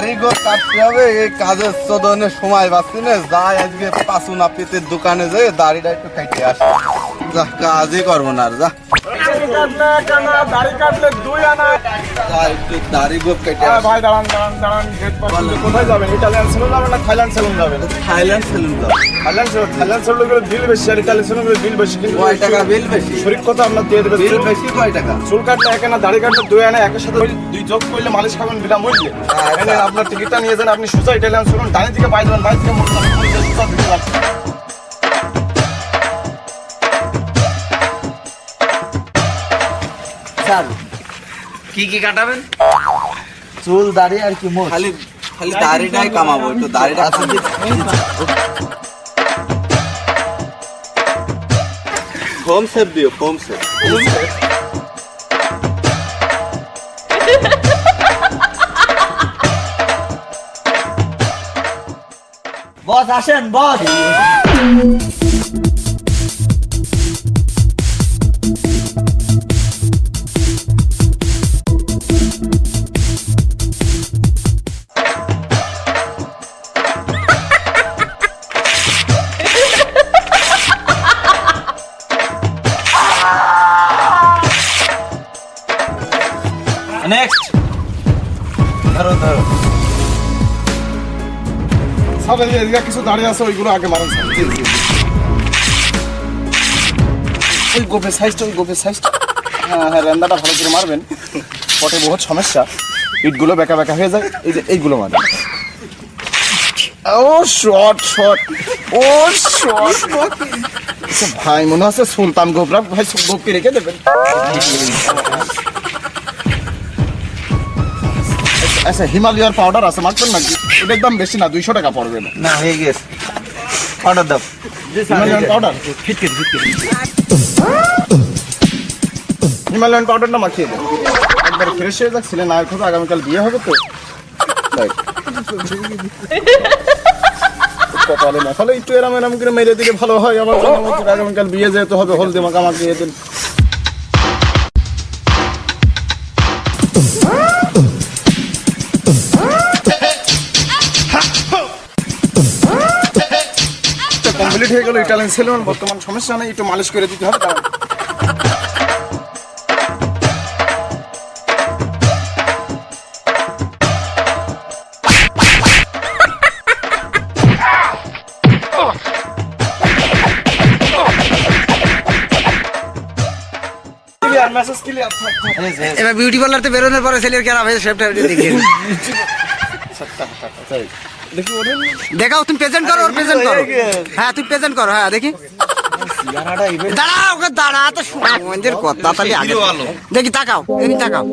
কাটতে হবে, এই কাজের চোদনের সময় পাচ্ছি না, যাই আজকে পাঁচু নাপিতের দোকানে যেয়ে দাড়িটা একটু কাটতে আসি। যা, কাজই করবো না আর, যা একটু দাড়ি গোপ কেটে আসি। ভাই দাঁড়ান দাঁড়ান দাঁড়ান, গেট পাস কোথায় যাবেন? ইটালিয়ান সেলুন যাবেন না থাইল্যান্ড সেলুন যাবেন? থাইল্যান্ড সেলুন যাবো। থাইল্যান্ড সেলুন করে বিল বেশি আর ইটালিয়ান সেলুন করে বিল বেশি। কিন্তু কয় টাকা বিল বেশি? শরীর কথা আপনার দিয়ে দেবে। বিল বেশি কয় টাকা? চুল কাটলে এক না, দাড়ি কাটলে দুই আনা, একের সাথে দুই যোগ করলে মালিশ খাবেন বিনামূল্যে। আপনার টিকিটটা নিয়ে যান, আপনি সোজা ইটালিয়ান সেলুন ডানি থেকে পাই যাবেন, বাই থেকে মোটর সোজা দিতে পারছেন। স্যার কি কি কাটাবেন? চুল দাড়ি আর কি মোট? খালি খালি দাড়িটাই কামাবো, একটু দাড়িটা হোম সেভ দিও, হোম সেভ। বস আসেন বস। নেক্সট ধরো ধরো। স্যার এই এদিকে কিছু দাঁড়িয়ে আছে, ওইগুলো আগে মারেন স্যার। ওই গোপের সাইজটা, ওই গোপের সাইজটা, হ্যাঁ হ্যাঁ, রেন্দাটা ভালো করে মারবেন, পটে বহুত সমস্যা, ইটগুলো বেঁকা বেঁকা হয়ে যায়। এই যে এইগুলো মারবেন। ও শর্ট শর্ট, ও শর্ট ভাই, মনে হচ্ছে সুলতান গোবরা ভাই, গোপকে রেখে দেবেন। আচ্ছা, হিমালয়ার পাউডার আছে, মারবেন নাকি? এটার দাম বেশি না, 200 টাকা পড়বে না। না হয়ে গেছে, অর্ডার দাও। হিমালয়ান পাউডার, হিমালয়ান পাউডারটা মাখিয়ে দেন, একবার ফ্রেশ হয়ে যাক। ছেলে না হবে, আগামীকাল বিয়ে হবে তো, তাই কপালে না ফলে একটু এরাম এরাম করে মেরে দিলে ভালো হয়। আমার আগামীকাল বিয়ে যেতে হবে, হলদি মাখা মাখিয়ে দেন। কমপ্লিট হয়ে গেল ইটালিয়ান সেলুন। বর্তমান সমস্যা নেই, একটু মালিশ করে দিতে হবে। এবার বিউটি পার্লার তে বেরোনোর পরে ছেলের কেরাম হয়েছে সেটা দেখিয়ে দেখাও। তুমি প্রেজেন্ট করো, ওর প্রেজেন্ট করো। হ্যাঁ তুমি প্রেজেন্ট করো, হ্যাঁ দেখি। দাঁড়া ওকে, দাঁড়া তো মন্দির কথা তাহলে আগে দেখি, তাকাও, দেখি তাকাও।